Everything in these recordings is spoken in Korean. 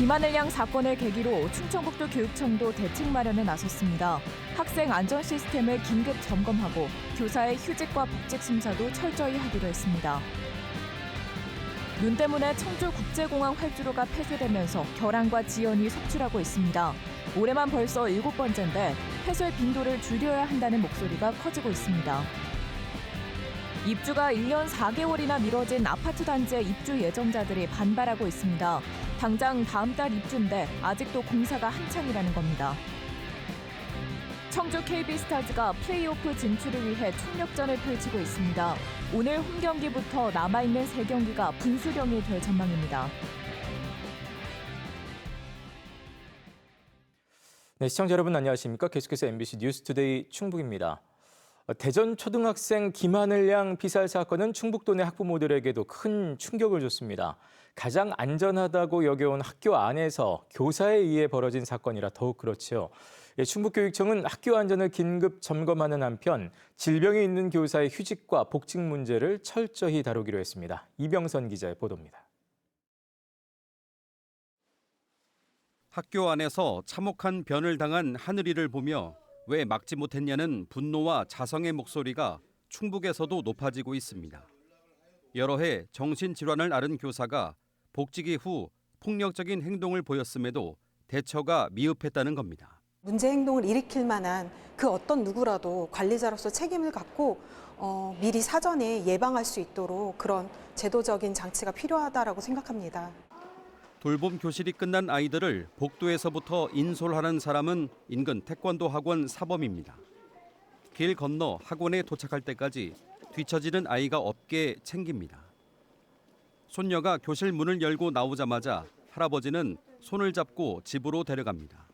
김하늘양 사건을 계기로 충청북도 교육청도 대책 마련에 나섰습니다. 학생 안전 시스템을 긴급 점검하고 교사의 휴직과 복직 심사도 철저히 하기로 했습니다. 눈 때문에 청주국제공항 활주로가 폐쇄되면서 결항과 지연이 속출하고 있습니다. 올해만 벌써 7번째인데 폐쇄 빈도를 줄여야 한다는 목소리가 커지고 있습니다. 입주가 1년 4개월이나 미뤄진 아파트 단지의 입주 예정자들이 반발하고 있습니다. 당장 다음 달 입주인데 아직도 공사가 한창이라는 겁니다. 청주 KB스타즈가 플레이오프 진출을 위해 총력전을 펼치고 있습니다. 오늘 홈 경기부터 남아있는 3경기가 분수령이 될 전망입니다. 네, 시청자 여러분 안녕하십니까? 계속해서 MBC 뉴스투데이 충북입니다. 대전 초등학생 김하늘양 피살 사건은 충북도 내 학부모들에게도 큰 충격을 줬습니다. 가장 안전하다고 여겨온 학교 안에서 교사에 의해 벌어진 사건이라 더욱 그렇지요. 충북교육청은 학교 안전을 긴급 점검하는 한편 질병이 있는 교사의 휴직과 복직 문제를 철저히 다루기로 했습니다. 이병선 기자의 보도입니다. 학교 안에서 참혹한 변을 당한 하늘이를 보며 왜 막지 못했냐는 분노와 자성의 목소리가 충북에서도 높아지고 있습니다. 여러 해 정신질환을 앓은 교사가 복직이 후 폭력적인 행동을 보였음에도 대처가 미흡했다는 겁니다. 문제 행동을 일으킬 만한 그 어떤 누구라도 관리자로서 책임을 갖고 미리 사전에 예방할 수 있도록 그런 제도적인 장치가 필요하다라고 생각합니다. 돌봄 교실이 끝난 아이들을 복도에서부터 인솔하는 사람은 인근 태권도 학원 사범입니다. 길 건너 학원에 도착할 때까지 뒤처지는 아이가 없게 챙깁니다. 손녀가 교실 문을 열고 나오자마자 할아버지는 손을 잡고 집으로 데려갑니다.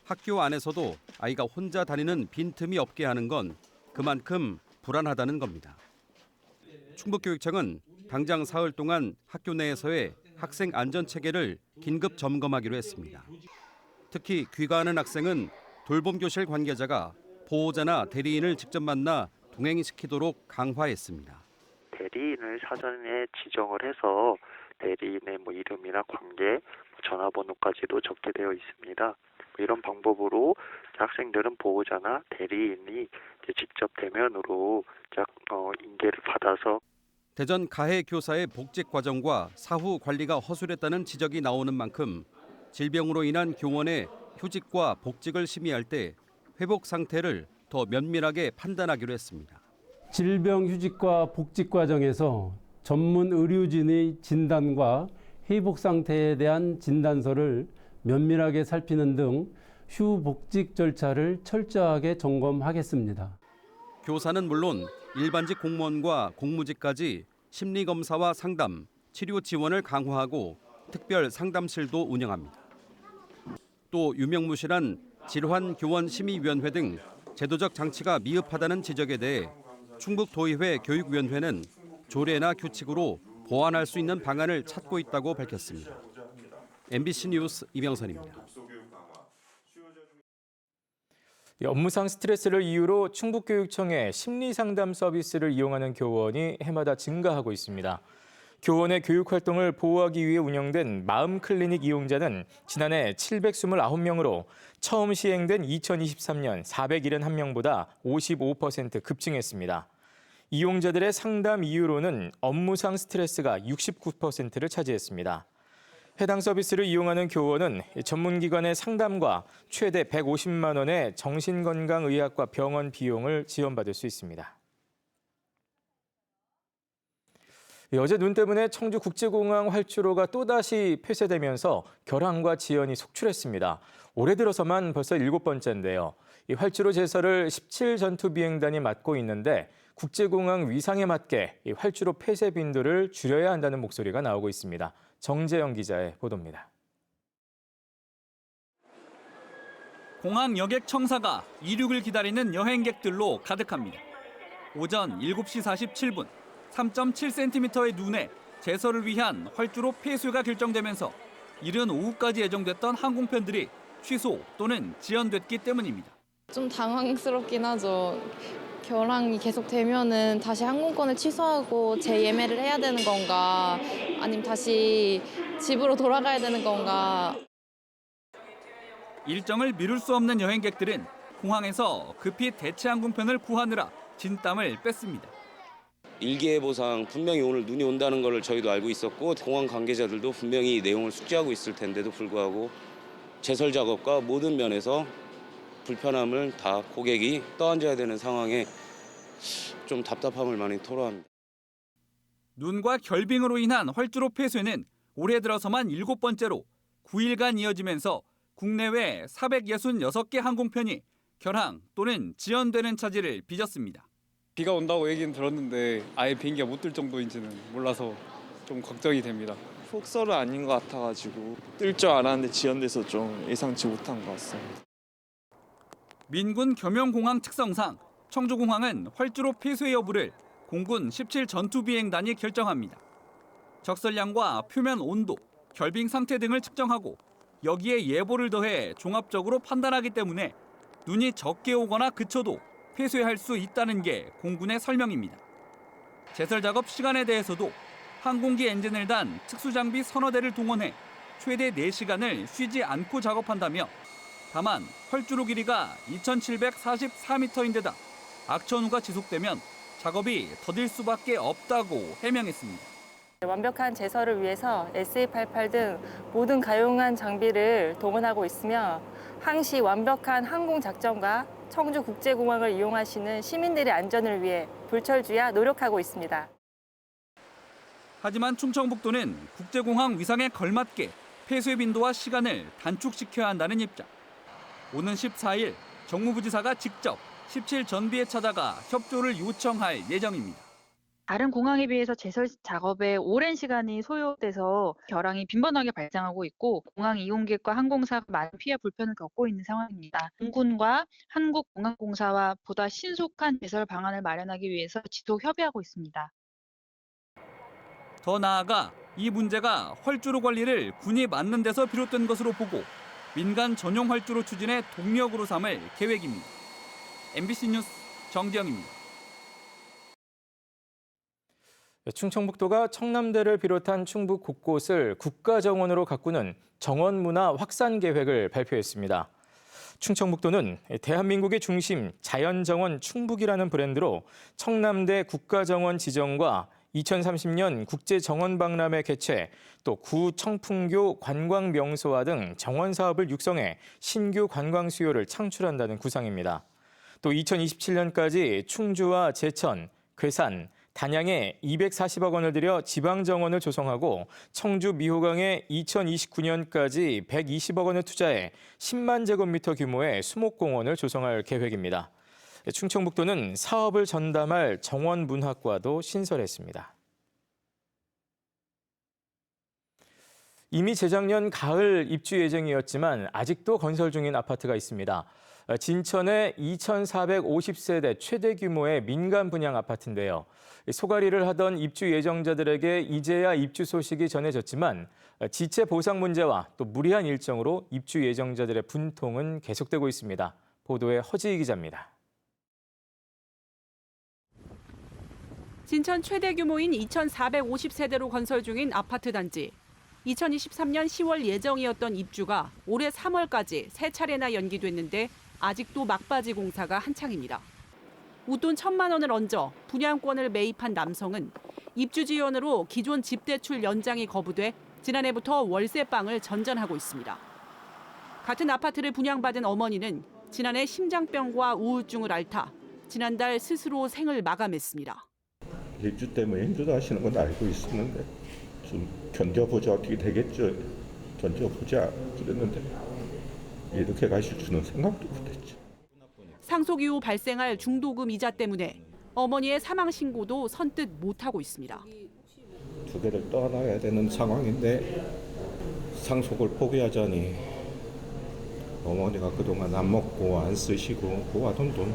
학교 안에서도 아이가 혼자 다니는 빈틈이 없게 하는 건 그만큼 불안하다는 겁니다. 충북교육청은 당장 사흘 동안 학교 내에서의 학생 안전 체계를 긴급 점검하기로 했습니다. 특히 귀가하는 학생은 돌봄 교실 관계자가 보호자나 대리인을 직접 만나 동행시키도록 강화했습니다. 대리인을 사전에 지정을 해서 대리인의 이름이나 관계, 전화번호까지도 적게 되어 있습니다. 이런 방법으로 학생들은 보호자나 대리인이 직접 대면으로 인계를 받아서 대전 가해 교사의 복직 과정과 사후 관리가 허술했다는 지적이 나오는 만큼 질병으로 인한 교원의 휴직과 복직을 심의할 때 회복 상태를 더 면밀하게 판단하기로 했습니다. 질병 휴직과 복직 과정에서 전문 의료진의 진단과 회복 상태에 대한 진단서를 면밀하게 살피는 등 휴복직 절차를 철저하게 점검하겠습니다. 교사는 물론 일반직 공무원과 공무직까지 심리검사와 상담, 치료 지원을 강화하고 특별 상담실도 운영합니다. 또 유명무실한 질환교원심의위원회 등 제도적 장치가 미흡하다는 지적에 대해 충북도의회 교육위원회는 조례나 규칙으로 보완할 수 있는 방안을 찾고 있다고 밝혔습니다. MBC 뉴스 이병선입니다. 업무상 스트레스를 이유로 충북교육청의 심리상담 서비스를 이용하는 교원이 해마다 증가하고 있습니다. 교원의 교육활동을 보호하기 위해 운영된 마음클리닉 이용자는 지난해 729명으로 처음 시행된 2023년 471명보다 55% 급증했습니다. 이용자들의 상담 이유로는 업무상 스트레스가 69%를 차지했습니다. 해당 서비스를 이용하는 교원은 전문기관의 상담과 최대 150만 원의 정신건강의학과 병원 비용을 지원받을 수 있습니다. 어제 눈 때문에 청주국제공항 활주로가 또다시 폐쇄되면서 결항과 지연이 속출했습니다. 올해 들어서만 벌써 7번째인데요. 이 활주로 제설을 17전투비행단이 맡고 있는데 국제공항 위상에 맞게 이 활주로 폐쇄 빈도를 줄여야 한다는 목소리가 나오고 있습니다. 정재영 기자의 보도입니다. 공항 여객 청사가 이륙을 기다리는 여행객들로 가득합니다. 오전 7시 47분 3.7cm의 눈에 제설을 위한 활주로 폐쇄가 결정되면서 이른 오후까지 예정됐던 항공편들이 취소 또는 지연됐기 때문입니다. 좀 당황스럽긴 하죠. 결항이 계속되면은 다시 항공권을 취소하고 재예매를 해야 되는 건가, 아니면 다시 집으로 돌아가야 되는 건가. 일정을 미룰 수 없는 여행객들은 공항에서 급히 대체 항공편을 구하느라 진땀을 뺐습니다. 일기예보상 분명히 오늘 눈이 온다는 걸 저희도 알고 있었고 공항 관계자들도 분명히 내용을 숙지하고 있을 텐데도 불구하고 제설 작업과 모든 면에서 불편함을 다 고객이 떠안져야 되는 상황에 좀 답답함을 많이 토로합니다. 눈과 결빙으로 인한 활주로 폐쇄는 올해 들어서만 7번째로 9일간 이어지면서 국내외 466개 항공편이 결항 또는 지연되는 차질을 빚었습니다. 비가 온다고 얘기는 들었는데 아예 비행기가 못 뜰 정도인지는 몰라서 좀 걱정이 됩니다. 폭설은 아닌 것 같아가지고 뜰 줄 알았는데 지연돼서 좀 예상치 못한 것 같습니다. 민군 겸용공항 특성상 청주공항은 활주로 폐쇄 여부를 공군 17 전투비행단이 결정합니다. 적설량과 표면 온도, 결빙 상태 등을 측정하고 여기에 예보를 더해 종합적으로 판단하기 때문에 눈이 적게 오거나 그쳐도 폐쇄할 수 있다는 게 공군의 설명입니다. 제설 작업 시간에 대해서도 항공기 엔진을 단 특수장비 서너 대를 동원해 최대 4시간을 쉬지 않고 작업한다며 다만 활주로 길이가 2,744m인데다 악천후가 지속되면 작업이 더딜 수밖에 없다고 해명했습니다. 완벽한 제설을 위해서 SA-88 등 모든 가용한 장비를 동원하고 있으며 항시 완벽한 항공 작전과 청주국제공항을 이용하시는 시민들의 안전을 위해 불철주야 노력하고 있습니다. 하지만 충청북도는 국제공항 위상에 걸맞게 폐쇄 빈도와 시간을 단축시켜야 한다는 입장. 오는 14일 정무부지사가 직접 17 전비에 찾아가 협조를 요청할 예정입니다. 다른 공항에 비해서 제설 작업에 오랜 시간이 소요돼서 결항이 빈번하게 발생하고 있고 공항 이용객과 항공사가 많은 피해 불편을 겪고 있는 상황입니다. 공군과 한국공항공사와 보다 신속한 제설 방안을 마련하기 위해서 지속 협의하고 있습니다. 더 나아가 이 문제가 활주로 관리를 군이 맡는 데서 비롯된 것으로 보고 민간 전용 활주로 추진의 동력으로 삼을 계획입니다. MBC 뉴스 정지영입니다. 충청북도가 청남대를 비롯한 충북 곳곳을 국가정원으로 가꾸는 정원문화 확산 계획을 발표했습니다. 충청북도는 대한민국의 중심 자연정원 충북이라는 브랜드로 청남대 국가정원 지정과 2030년 국제정원박람회 개최, 또 구청풍교 관광명소화 등 정원 사업을 육성해 신규 관광 수요를 창출한다는 구상입니다. 또 2027년까지 충주와 제천, 괴산, 단양에 240억 원을 들여 지방정원을 조성하고 청주 미호강에 2029년까지 120억 원을 투자해 10만 제곱미터 규모의 수목공원을 조성할 계획입니다. 충청북도는 사업을 전담할 정원문학과도 신설했습니다. 이미 재작년 가을 입주 예정이었지만 아직도 건설 중인 아파트가 있습니다. 진천의 2,450세대 최대 규모의 민간 분양 아파트인데요. 소가리를 하던 입주 예정자들에게 이제야 입주 소식이 전해졌지만 지체 보상 문제와 또 무리한 일정으로 입주 예정자들의 분통은 계속되고 있습니다. 보도에 허지희 기자입니다. 진천 최대 규모인 2,450세대로 건설 중인 아파트 단지. 2023년 10월 예정이었던 입주가 올해 3월까지 3차례나 연기됐는데 아직도 막바지 공사가 한창입니다. 웃돈 1,000만 원을 얹어 분양권을 매입한 남성은 입주 지원으로 기존 집 대출 연장이 거부돼 지난해부터 월세방을 전전하고 있습니다. 같은 아파트를 분양받은 어머니는 지난해 심장병과 우울증을 앓다 지난달 스스로 생을 마감했습니다. 입주 때문에 힘들어하시는 건 알고 있었는데 좀 견뎌보자, 어떻게 되겠죠. 견뎌보자 그랬는데 이렇게 가실 줄은 생각도 못했죠. 상속 이후 발생할 중도금 이자 때문에 어머니의 사망 신고도 선뜻 못하고 있습니다. 두 개를 떠나야 되는 상황인데 상속을 포기하자니 어머니가 그동안 안 먹고 안 쓰시고 모아둔 돈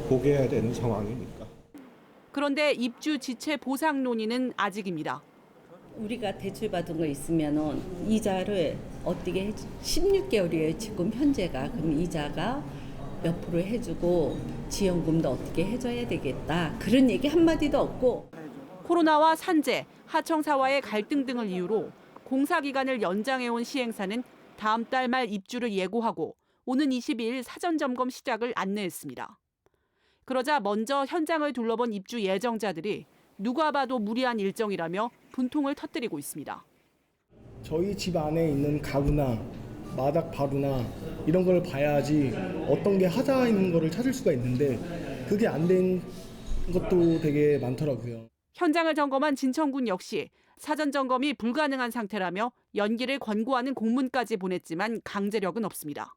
포기해야 되는 상황이니까. 그런데 입주 지체 보상 논의는 아직입니다. 우리가 대출받은 거 있으면 이자를 어떻게 해주 16개월이에요. 지금 현재가. 그럼 이자가 몇 프로 해주고 지원금도 어떻게 해줘야 되겠다. 그런 얘기 한마디도 없고. 코로나와 산재, 하청사와의 갈등 등을 이유로 공사 기간을 연장해온 시행사는 다음 달 말 입주를 예고하고 오는 22일 사전 점검 시작을 안내했습니다. 그러자 먼저 현장을 둘러본 입주 예정자들이 누가 봐도 무리한 일정이라며 분통을 터뜨리고 있습니다. 저희 집 안에 있는 가구나 마당 바루나 이런 걸 봐야지 어떤 게 하자 있는 거를 찾을 수가 있는데 그게 안 된 것도 되게 많더라고요. 현장을 점검한 진천군 역시 사전 점검이 불가능한 상태라며 연기를 권고하는 공문까지 보냈지만 강제력은 없습니다.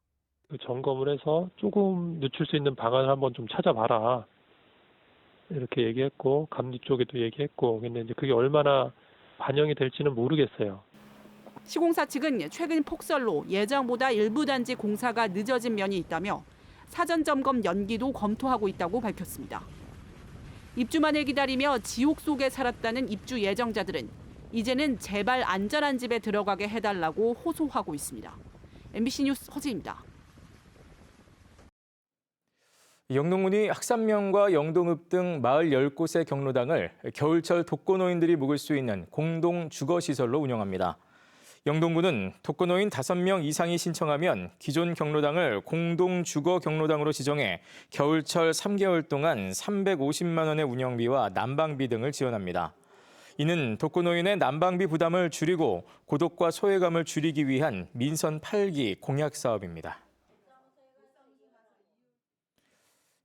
점검을 해서 조금 늦출 수 있는 방안을 한번 좀 찾아봐라. 이렇게 얘기했고 감리 쪽에도 얘기했고 근데 이제 그게 얼마나 반영이 될지는 모르겠어요. 시공사 측은 최근 폭설로 예정보다 일부 단지 공사가 늦어진 면이 있다며 사전 점검 연기도 검토하고 있다고 밝혔습니다. 입주만을 기다리며 지옥 속에 살았다는 입주 예정자들은 이제는 제발 안전한 집에 들어가게 해달라고 호소하고 있습니다. MBC 뉴스 허지입니다. 영동군이 학산면과 영동읍 등 마을 10곳의 경로당을 겨울철 독거노인들이 묵을 수 있는 공동 주거시설로 운영합니다. 영동군은 독거노인 5명 이상이 신청하면 기존 경로당을 공동 주거 경로당으로 지정해 겨울철 3개월 동안 350만 원의 운영비와 난방비 등을 지원합니다. 이는 독거노인의 난방비 부담을 줄이고 고독과 소외감을 줄이기 위한 민선 8기 공약 사업입니다.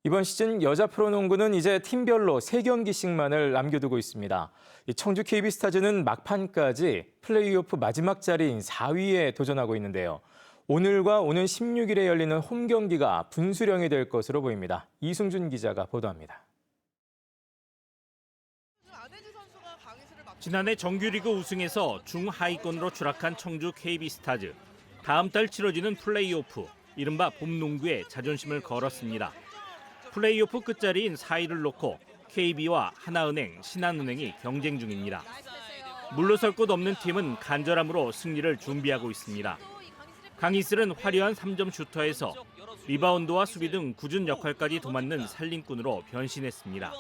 이번 시즌 여자 프로농구는 이제 팀별로 3경기씩만을 남겨두고 있습니다. 청주 KB스타즈는 막판까지 플레이오프 마지막 자리인 4위에 도전하고 있는데요. 오늘과 오는 16일에 열리는 홈 경기가 분수령이 될 것으로 보입니다. 이승준 기자가 보도합니다. 지난해 정규리그 우승에서 중하위권으로 추락한 청주 KB스타즈. 다음 달 치러지는 플레이오프, 이른바 봄농구에 자존심을 걸었습니다. 플레이오프 끝자리인 4위를 놓고 KB와 하나은행, 신한은행이 경쟁 중입니다. 물러설 곳 없는 팀은 간절함으로 승리를 준비하고 있습니다. 강희슬은 화려한 3점 슈터에서 리바운드와 수비 등 굳은 역할까지 도맡는 살림꾼으로 변신했습니다.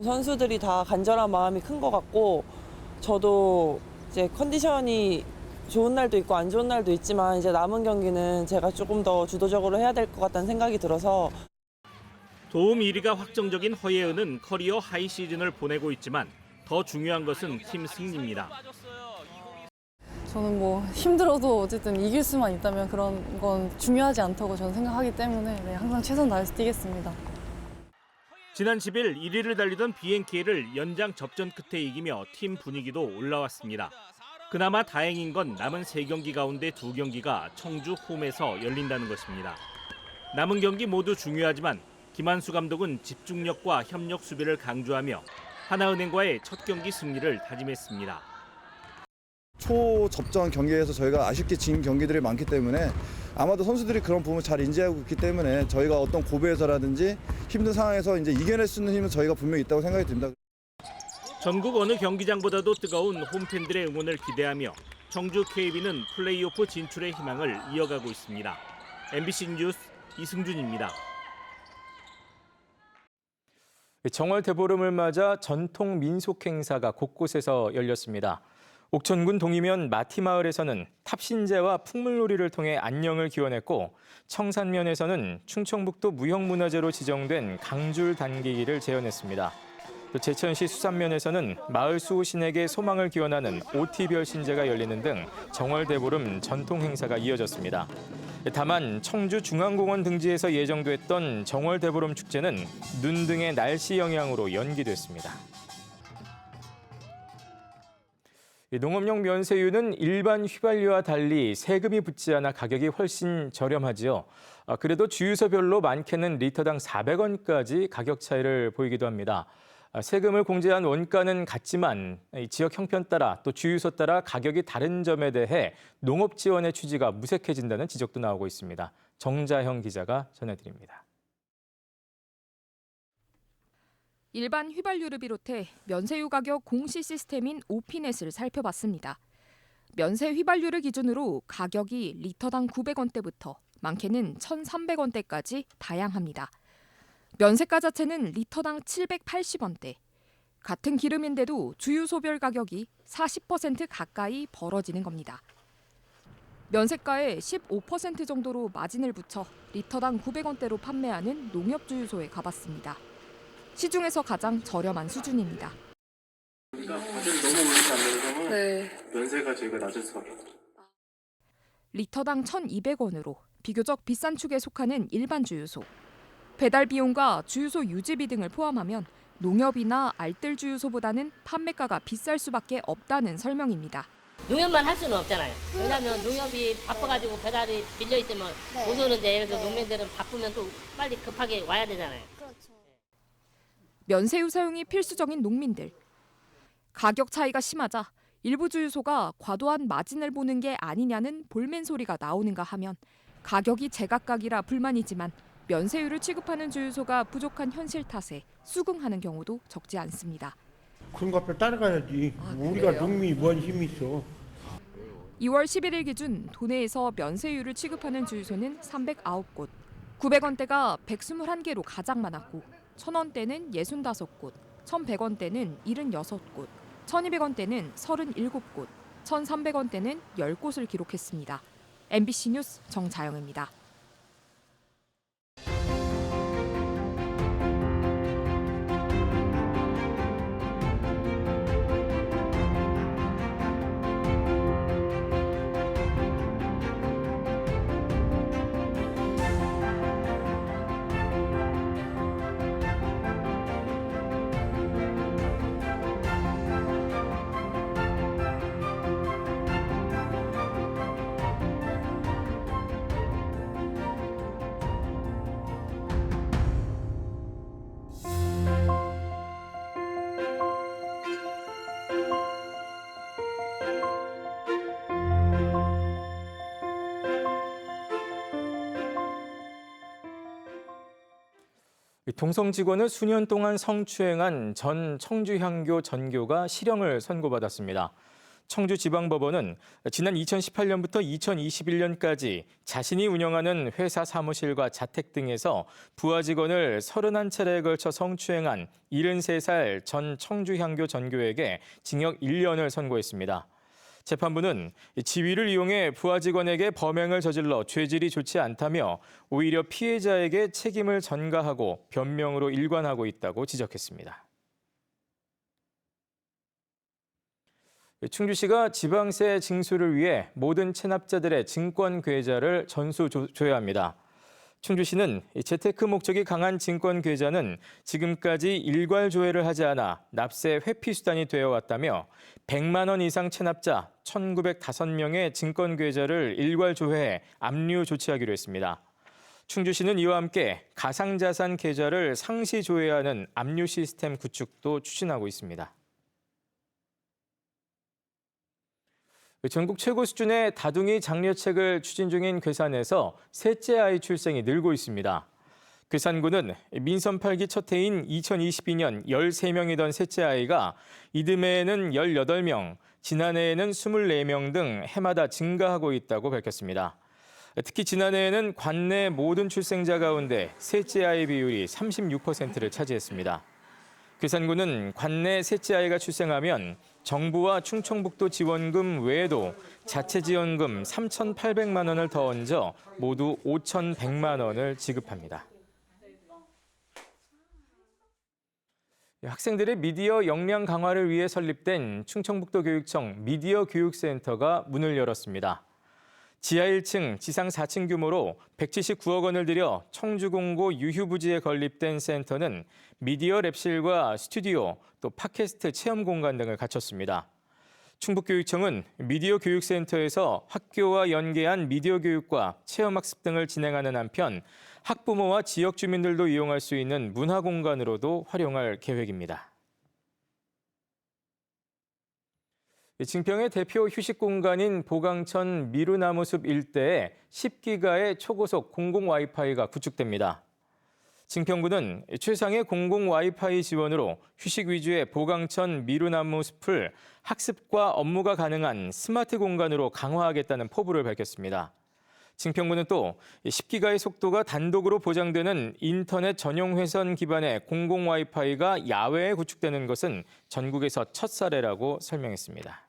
선수들이 다 간절한 마음이 큰 것 같고 저도 이제 컨디션이 좋은 날도 있고 안 좋은 날도 있지만 이제 남은 경기는 제가 조금 더 주도적으로 해야 될 것 같다는 생각이 들어서 도움 1위가 확정적인 허예은은 커리어 하이 시즌을 보내고 있지만 더 중요한 것은 팀 승리입니다. 저는 뭐 힘들어도 어쨌든 이길 수만 있다면 그런 건 중요하지 않다고 저는 생각하기 때문에 항상 최선 다해서 뛰겠습니다. 지난 10일 1위를 달리던 BNK를 연장 접전 끝에 이기며 팀 분위기도 올라왔습니다. 그나마 다행인 건 남은 3경기 가운데 2경기가 청주 홈에서 열린다는 것입니다. 남은 경기 모두 중요하지만 김한수 감독은 집중력과 협력 수비를 강조하며 하나은행과의 첫 경기 승리를 다짐했습니다. 초접전 경기에서 저희가 아쉽게 진 경기들이 많기 때문에 아마도 선수들이 그런 부분을 잘 인지하고 있기 때문에 저희가 어떤 고배에서라든지 힘든 상황에서 이제 이겨낼 수 있는 힘은 저희가 분명히 있다고 생각이 듭니다. 전국 어느 경기장보다도 뜨거운 홈팬들의 응원을 기대하며 청주 KB는 플레이오프 진출의 희망을 이어가고 있습니다. MBC 뉴스 이승준입니다. 정월 대보름을 맞아 전통 민속 행사가 곳곳에서 열렸습니다. 옥천군 동이면 마티마을에서는 탑신제와 풍물놀이를 통해 안녕을 기원했고 청산면에서는 충청북도 무형문화재로 지정된 강줄 단기기를 재현했습니다. 또 제천시 수산면에서는 마을 수호신에게 소망을 기원하는 오티별 신제가 열리는 등 정월 대보름 전통 행사가 이어졌습니다. 다만 청주 중앙공원 등지에서 예정됐던 정월 대보름 축제는 눈 등의 날씨 영향으로 연기됐습니다. 농업용 면세유는 일반 휘발유와 달리 세금이 붙지 않아 가격이 훨씬 저렴하지요. 그래도 주유소별로 많게는 리터당 400원까지 가격 차이를 보이기도 합니다. 세금을 공제한 원가는 같지만 지역 형편 따라 또 주유소 따라 가격이 다른 점에 대해 농업 지원의 취지가 무색해진다는 지적도 나오고 있습니다. 정자형 기자가 전해드립니다. 일반 휘발유를 비롯해 면세유 가격 공시 시스템인 오피넷을 살펴봤습니다. 면세 휘발유를 기준으로 가격이 리터당 900원대부터 많게는 1,300원대까지 다양합니다. 면세가 자체는 리터당 780원대. 같은 기름인데도 주유소별 가격이 40% 가까이 벌어지는 겁니다. 면세가의 15% 정도로 마진을 붙여 리터당 900원대로 판매하는 농협주유소에 가봤습니다. 시중에서 가장 저렴한 수준입니다. 가격이 너무 오르지 않는 점은 네. 면세가 저희가 낮을 수밖에 없어요. 리터당 1,200원으로 비교적 비싼 축에 속하는 일반 주유소. 배달 비용과 주유소 유지비 등을 포함하면 농협이나 알뜰 주유소보다는 판매가가 비쌀 수밖에 없다는 설명입니다. 농협만 할 수는 없잖아요. 왜냐하면 농협이 바빠가지고 배달이 빌려 있으면 못 오는데 예를 들어 농민들은 바쁘면 또 빨리 급하게 와야 되잖아요. 면세유 사용이 필수적인 농민들. 가격 차이가 심하자 일부 주유소가 과도한 마진을 보는 게 아니냐는 볼멘 소리가 나오는가 하면 가격이 제각각이라 불만이지만 면세유를 취급하는 주유소가 부족한 현실 탓에 수긍하는 경우도 적지 않습니다. 그런 거 앞에 따라가야지. 우리가 농민이 뭔 힘이 있어. 2월 11일 기준 도내에서 면세유를 취급하는 주유소는 309곳, 900원대가 121개로 가장 많았고 1,000원대는 65곳, 1,100원대는 76곳, 1,200원대는 37곳, 1,300원대는 10곳을 기록했습니다. MBC 뉴스 정자영입니다. 동성 직원을 수년 동안 성추행한 전 청주향교 전교가 실형을 선고받았습니다. 청주지방법원은 지난 2018년부터 2021년까지 자신이 운영하는 회사 사무실과 자택 등에서 부하 직원을 31차례에 걸쳐 성추행한 73살 전 청주향교 전교에게 징역 1년을 선고했습니다. 재판부는 지위를 이용해 부하 직원에게 범행을 저질러 죄질이 좋지 않다며 오히려 피해자에게 책임을 전가하고 변명으로 일관하고 있다고 지적했습니다. 충주시가 지방세 징수를 위해 모든 체납자들의 증권 계좌를 전수조회해야 합니다. 충주시는 재테크 목적이 강한 증권 계좌는 지금까지 일괄 조회를 하지 않아 납세 회피 수단이 되어 왔다며 100만 원 이상 체납자 1,905명의 증권 계좌를 일괄 조회해 압류 조치하기로 했습니다. 충주시는 이와 함께 가상자산 계좌를 상시 조회하는 압류 시스템 구축도 추진하고 있습니다. 전국 최고 수준의 다둥이 장려책을 추진 중인 괴산에서 셋째 아이 출생이 늘고 있습니다. 괴산군은 민선 8기 첫 해인 2022년 13명이던 셋째 아이가 이듬해에는 18명, 지난해에는 24명 등 해마다 증가하고 있다고 밝혔습니다. 특히 지난해에는 관내 모든 출생자 가운데 셋째 아이 비율이 36%를 차지했습니다. 괴산군은 관내 셋째 아이가 출생하면 정부와 충청북도 지원금 외에도 자체 지원금 3,800만 원을 더 얹어 모두 5,100만 원을 지급합니다. 학생들의 미디어 역량 강화를 위해 설립된 충청북도 교육청 미디어 교육센터가 문을 열었습니다. 지하 1층, 지상 4층 규모로 179억 원을 들여 청주공고 유휴부지에 건립된 센터는 미디어 랩실과 스튜디오, 또 팟캐스트 체험 공간 등을 갖췄습니다. 충북교육청은 미디어 교육센터에서 학교와 연계한 미디어 교육과 체험학습 등을 진행하는 한편 학부모와 지역 주민들도 이용할 수 있는 문화 공간으로도 활용할 계획입니다. 증평의 대표 휴식 공간인 보강천 미루나무숲 일대에 10기가의 초고속 공공 와이파이가 구축됩니다. 증평구는 최상의 공공 와이파이 지원으로 휴식 위주의 보강천 미루나무숲을 학습과 업무가 가능한 스마트 공간으로 강화하겠다는 포부를 밝혔습니다. 징평구는 또 10기가의 속도가 단독으로 보장되는 인터넷 전용 회선 기반의 공공 와이파이가 야외에 구축되는 것은 전국에서 첫 사례라고 설명했습니다.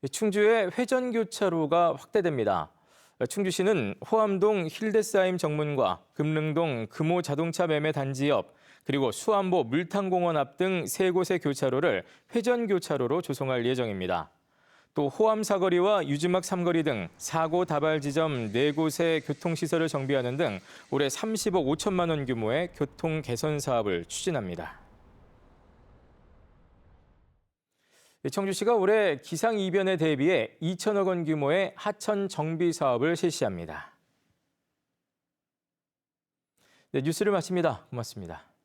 충주의 회전교차로가 확대됩니다. 충주시는 호암동 힐데스하임 정문과 금릉동 금호 자동차 매매 단지 옆 그리고 수안보 물탕공원 앞 등 3곳의 교차로를 회전교차로로 조성할 예정입니다. 또 호암 사거리와 유지막 3거리 등 사고 다발 지점 4곳의 교통시설을 정비하는 등 올해 30억 5천만 원 규모의 교통 개선 사업을 추진합니다. 청주시가 올해 기상이변에 대비해 2천억 원 규모의 하천 정비 사업을 실시합니다. 네, 뉴스를 마칩니다. 고맙습니다.